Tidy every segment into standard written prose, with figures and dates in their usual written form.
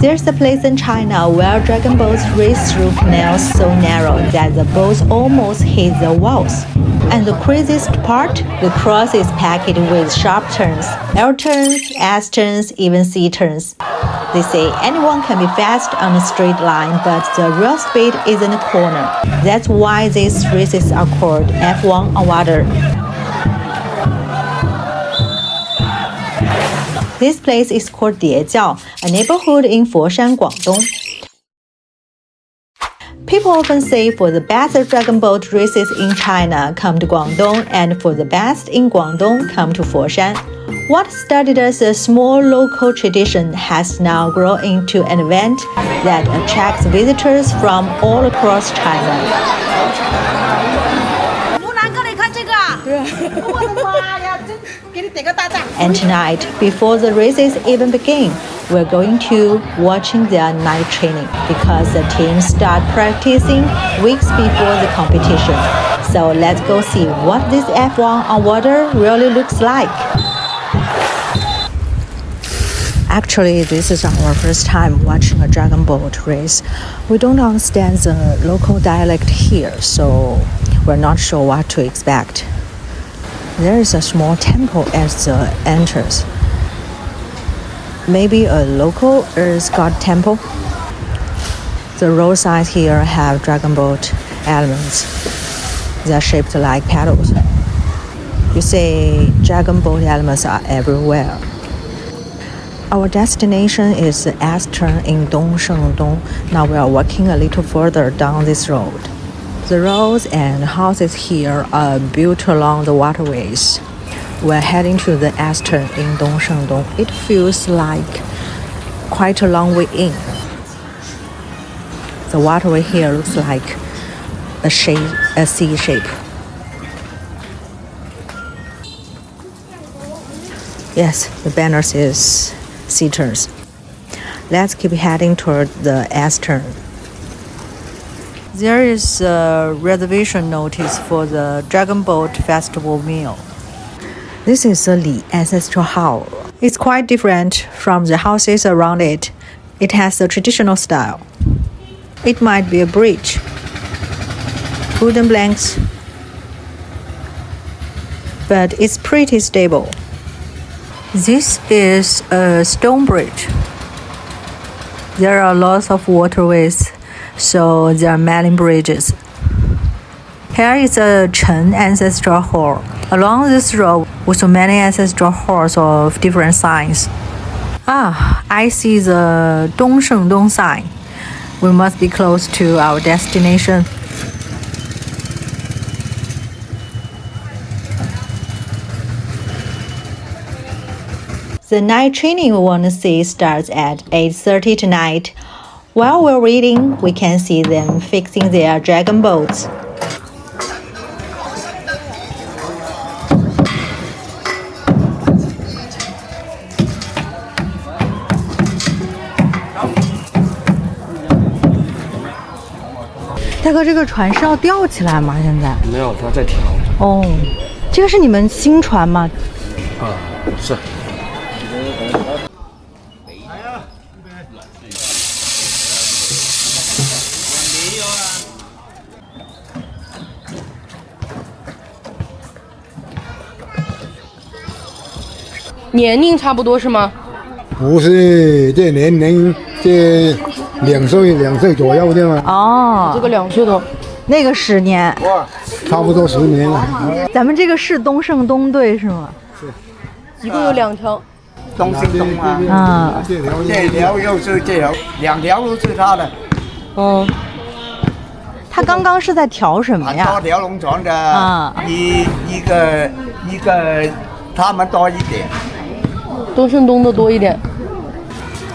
There's a place in China where dragon boats race through canals so narrow that the boats almost hit the walls. And the craziest part, the cross is packed with sharp turns, L turns, S turns, even C turns. They say anyone can be fast on a straight line, but the real speed is in the corner. That's why these races are called F1 on water. This place is called Diejiao, a neighborhood in Foshan, Guangdong. People often say for the best dragon boat races in China, come to Guangdong, and for the best in Guangdong, come to Foshan. What started as a small local tradition has now grown into an event that attracts visitors from all across China. And tonight, before the races even begin, we're going to watching their night training because the teams start practicing weeks before the competition. So let's go see what this F1 on water really looks like. Actually, this is our first time watching a dragon boat race. We don't understand the local dialect here, so we're not sure what to expect. There is a small temple at the entrance. Maybe a local earth god temple. The roadsides here have dragon boat elements. They're shaped like paddles. You see, dragon boat elements are everywhere. Our destination is the S turn in Dongshengdong. Now we are walking a little further down this road. The roads and houses here are built along the waterways. We're heading to the S turn in Dongshengdong. It feels like quite a long way in. The waterway here looks like a C shape. Yes, the banner says C turns. Let's keep heading toward the S turn. There is a reservation notice for the Dragon Boat Festival meal. This is the Li Ancestral Hall. It's quite different from the houses around it. It has a traditional style. It might be a bridge, wooden planks, but it's pretty stable. This is a stone bridge. There are lots of waterways, so there are many bridges. Here is a Chen ancestral hall. Along this road, with many ancestral halls of different signs. I see the Dongshengdong sign. We must be close to our destination. The night training we want to see starts at 8:30 tonight. While we're waiting, we can see them fixing their dragon boats.大哥，这个船是要吊起来吗？现在没有，它在调。哦，这个是你们新船吗？是。年龄差不多是吗？不是，这年龄这2岁左右的嘛。哦，这个2岁多，那个10年，差不多10年了。咱们这个是东胜东队是吗？是，一共有2条。东兴东啊，这条又是这条，2条都是他的。他刚刚是在调什么呀？多条龙船的，一个，他们多一点。东胜东的多一点。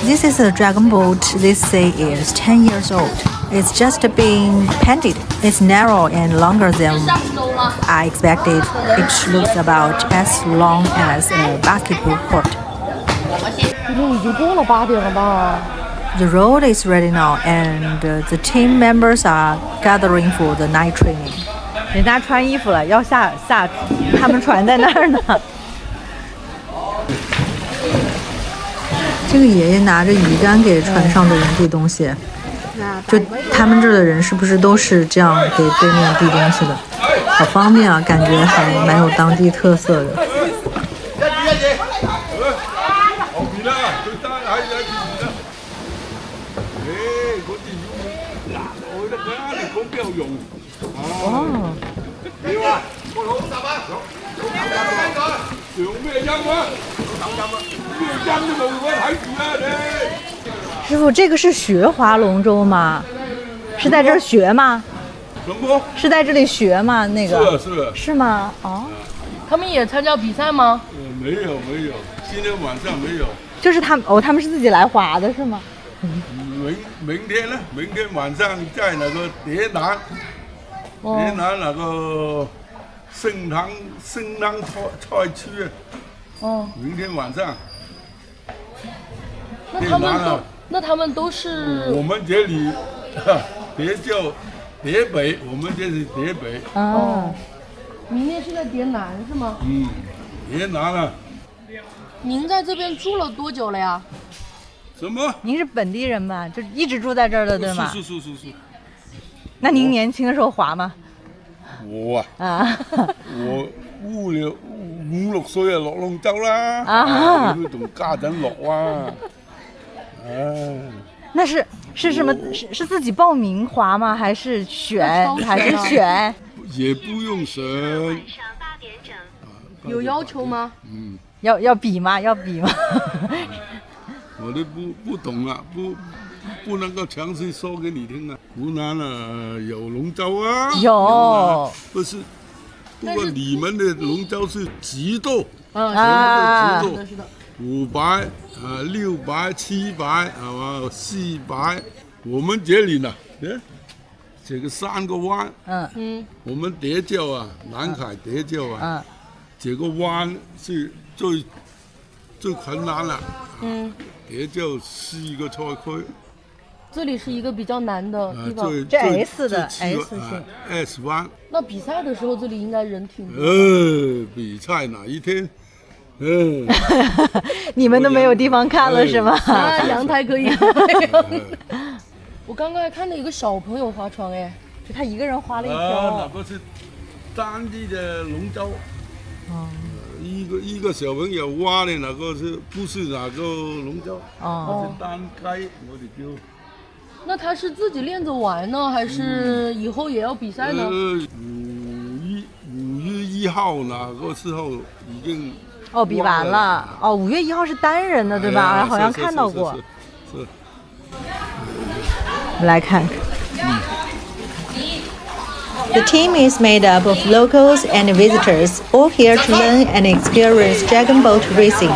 This is a dragon boat they say is 10 years old. It's just being painted. It's narrow and longer than I expected. It looks about as long as a basketball court. 今天已经过了8点了吧？ The road is ready now, and the team members are gathering for the night training. 人家穿衣服了，要下，他们船在那儿呢。这个爷爷拿着鱼竿给船上的人递东西，就他们这儿的人是不是都是这样给对面递东西的？好方便啊，感觉还蛮有当地特色的。哦。师傅，这个是学划龙舟吗？是在这儿学吗？什么？是在这里学吗？那个是吗？哦，他们也参加比赛吗？没有，今天晚上没有。就是他们是自己来划的是吗？明天呢？明天晚上在那个蝶南那个盛唐菜区。哦。明天晚上。那他们都是我们这里蝶叫蝶北，我们这是蝶北。哦。明天是在蝶南是吗？蝶南啊。您在这边住了多久了呀？什么？您是本地人吧？就一直住在这儿的，对吗？是。那您年轻的时候划吗？我五六歲落龍舟啦，要同家陣落啊。那是什么？是自己報名划嗎？還是選？也不用選。有要求嗎？要比嗎？我都不懂了，不能够强行说给你听啊。湖南有龍舟啊，有，不是，不過你們的龍舟是極度，是的500、600、700，係嘛，400。我們這裡呢，這個3個灣，我們蝶叫啊，南海蝶叫啊，這個灣是最困難了。也就4個賽區，這裡是一個比較難的地方。這 S 的 S 灣。那比賽的時候，這裡應該人挺多。比賽哪一天？你們都沒有地方看了是嗎？陽台可以。我剛剛還看到一個小朋友划船，就他一個人划了一條。那個是當地的龍舟。一個小朋友挖的那個不是那個龍舟，是單開，我哋叫。那他是自己練着玩呢，還是以後也要比賽呢？5月1號那個時候已經比完了。5月1號是單人的對吧？好像看到過。是。我們來看看。The team is made up of locals and visitors, all here to learn and experience dragon boat racing.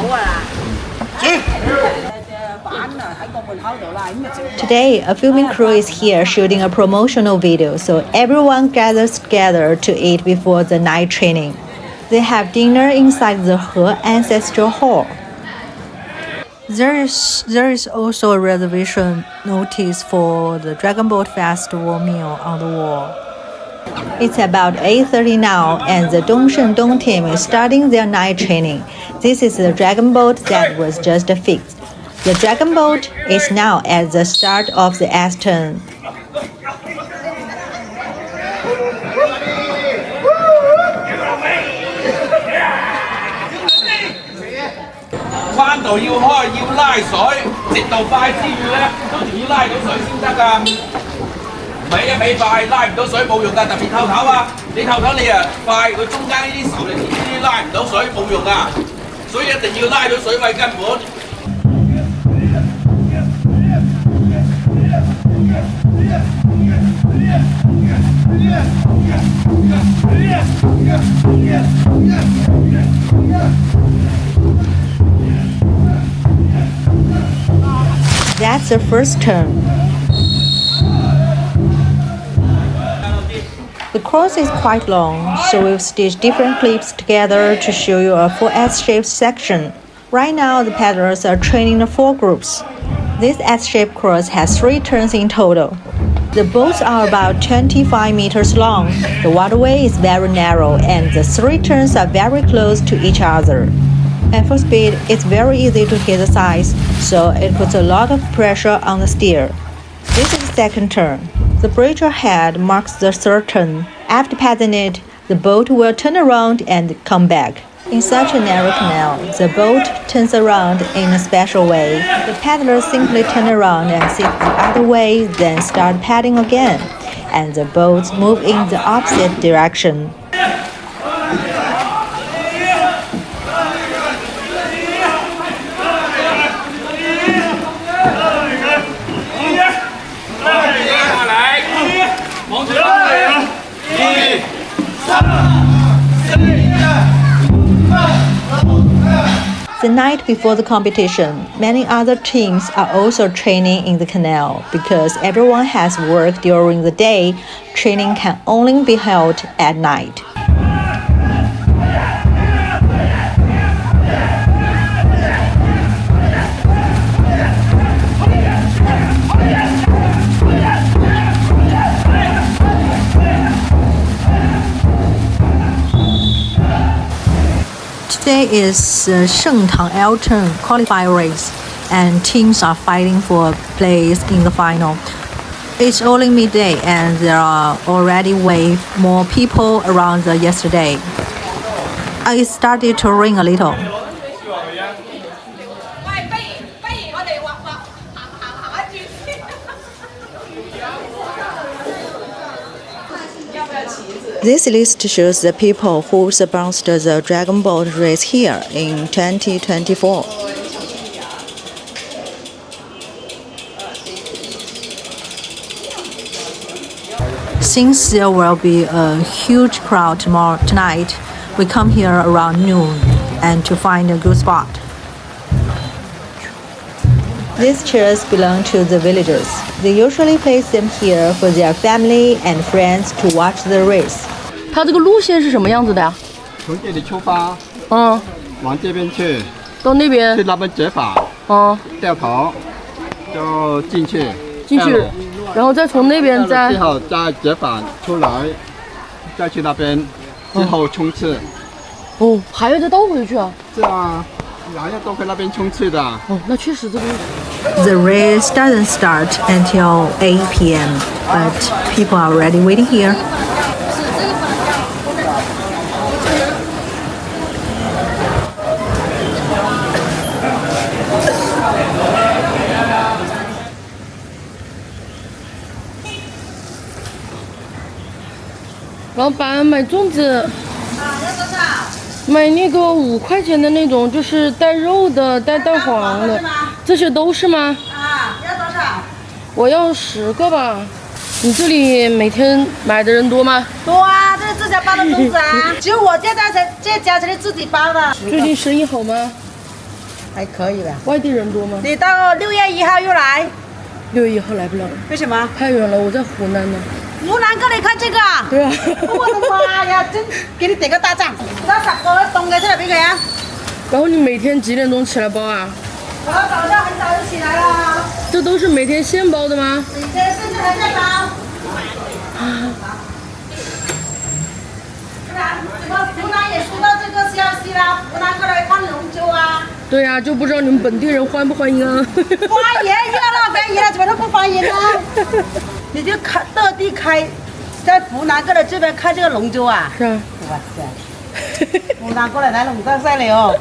Today, a filming crew is here shooting a promotional video, so everyone gathers together to eat before the night training. They have dinner inside the He Ancestral Hall. There is also a reservation notice for the Dragon Boat Festival meal on the wall. It's about 8:30 now, and the Dongshendong team is starting their night training. This is the dragon boat that was just fixed. The dragon boat is now at the start of the S turn. 彎道要開，要拉水，直道快之餘咧，都仲要拉到水先得㗎。尾一尾快，拉唔到水冇用㗎，特別透頭啊！你透頭你啊快，佢中間呢啲受力呢啲拉唔到水冇用啊，所以一定要拉到水位根本。That's the first turn. The course is quite long, so we've stitched different clips together to show you a full S-shaped section. Right now, the paddlers are training the 4 groups. This S-shaped course has 3 turns in total. The boats are about 25 meters long. The waterway is very narrow, and the 3 turns are very close to each other. At full speed, it's very easy to hit the sides, so it puts a lot of pressure on the steer. This is the second turn. The bridge ahead marks the third turn. After passing it, the boat will turn around and come back. In such a narrow canal, the boat turns around in a special way. The paddlers simply turn around and sit the other way, then start paddling again, and the boats move in the opposite direction. The night before the competition, many other teams are also training in the canal because everyone has work during the day. Training can only be held at night. Today is Shengtang Elton qualifier race, and teams are fighting for a place in the final. It's only midday, and there are already way more people around than yesterday. It started to rain a little. This list shows the people who sponsored the Dragon Boat race here in 2024. Since there will be a huge crowd tonight, we come here around noon and to find a good spot. These chairs belong to the villagers. They usually place them here for their family and friends to watch the race. 它这个路线是什么样子的呀？从这里出发，往这边去，到那边去那边折返，掉头就进去，然后再从那边再最后再折返出来，再去那边，之后冲刺。哦，还要再倒回去啊？是啊，还要倒回那边冲刺的。哦，那确实这个。The race doesn't start until 8 p.m., but people are already waiting here. 老板买粽子，买那个5块钱的那种，就是带肉的、带蛋黄的，这些都是吗？啊，要多少？我要10个吧。你这里每天买的人多吗？多啊，这是自家包的粽子啊，只有我这家才是自己包的。最近生意好吗？还可以吧。外地人多吗？你到6月1号又来？6月1号来不了。为什么？太远了，我在湖南呢。 湖南过来看这个啊？对啊。我的妈呀，真给你点个大赞！拿10个冻嘅出嚟俾佢啊！然后你每天几点钟起来包啊？我早上很早就起来了。这都是每天现包的吗？每天现在还在包。怎么湖南也收到这个消息啦？湖南过来看龙舟啊？对呀、就不知道你们本地人欢不欢迎啊？欢迎，热闹欢迎了，怎么都不欢迎呢？你就特地开，在湖南过来这边看这个龙舟啊？是啊。哇塞，湖南过来来龙舟赛了哦。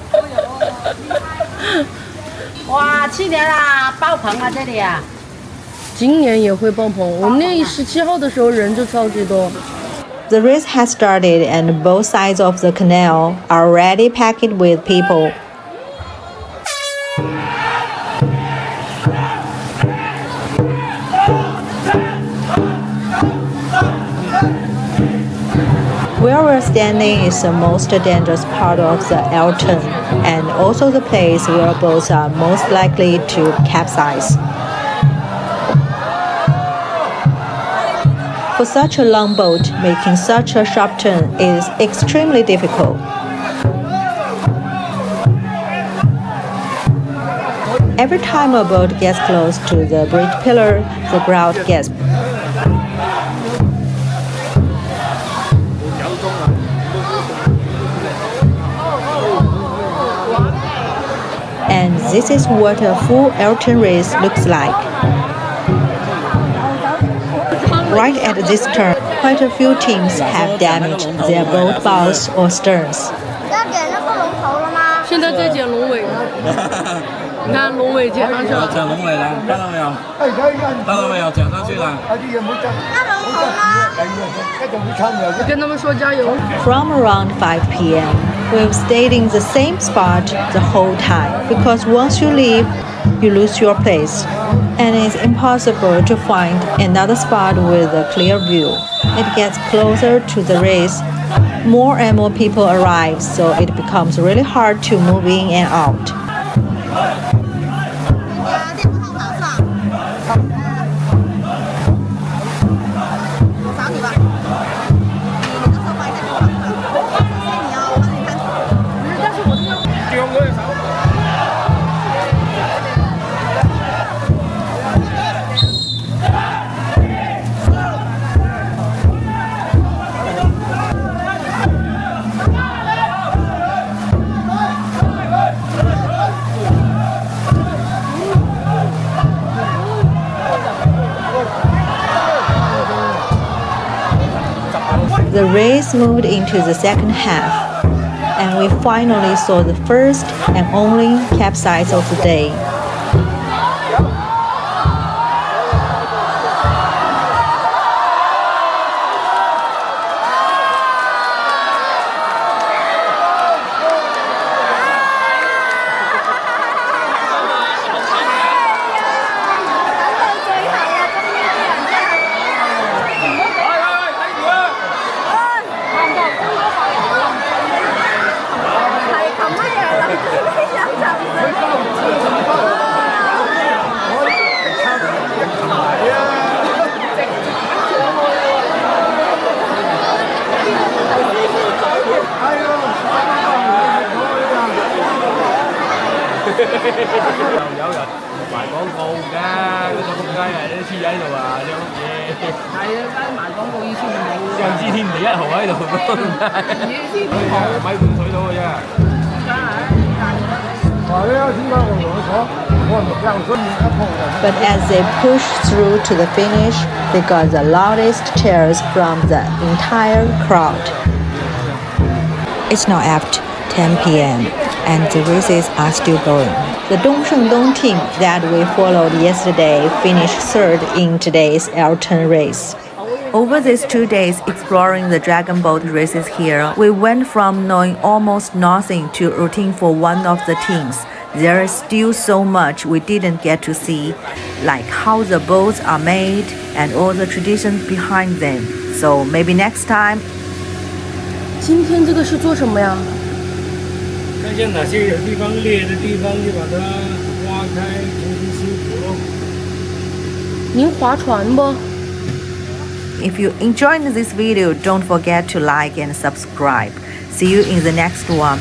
哇，去年啊爆棚啊这里啊。今年也会爆棚，我们那17号的时候人就超级多。The race has started and both sides of the canal are already packed with people. Where we're standing is the most dangerous part of the Elton, and also the place where boats are most likely to capsize. For such a long boat, making such a sharp turn is extremely difficult. Every time a boat gets close to the bridge pillar, the crowd gasps. And this is what a full Elton race looks like. Right at this turn, quite a few teams have damaged their boat bows or sterns. 现在在剪龙尾，你看龙尾剪上去了。剪龙尾了，看到没有？看到没有？剪上去了。跟他们说加油。From around 5 p.m., we've stayed in the same spot the whole time because once you leave, you lose your place, and it's impossible to find another spot with a clear view. It gets closer to the race. More and more people arrive, so it becomes really hard to move in and out. The race moved into the second half, and we finally saw the first and only capsize of the day. But as they pushed through to the finish, they got the loudest cheers from the entire crowd. It's now after 10 p.m. and the races are still going. The Dongshengdong team that we followed yesterday finished third in today's Elton race. Over these 2 days exploring the dragon boat races here, we went from knowing almost nothing to rooting for one of the teams. There is still so much we didn't get to see, like how the boats are made and all the traditions behind them. So maybe next time. 今天这个是做什么呀？看见哪些有地方裂的地方，就把它挖开，重新修补咯。您划船不？ If you enjoyed this video, don't forget to like and subscribe. See you in the next one.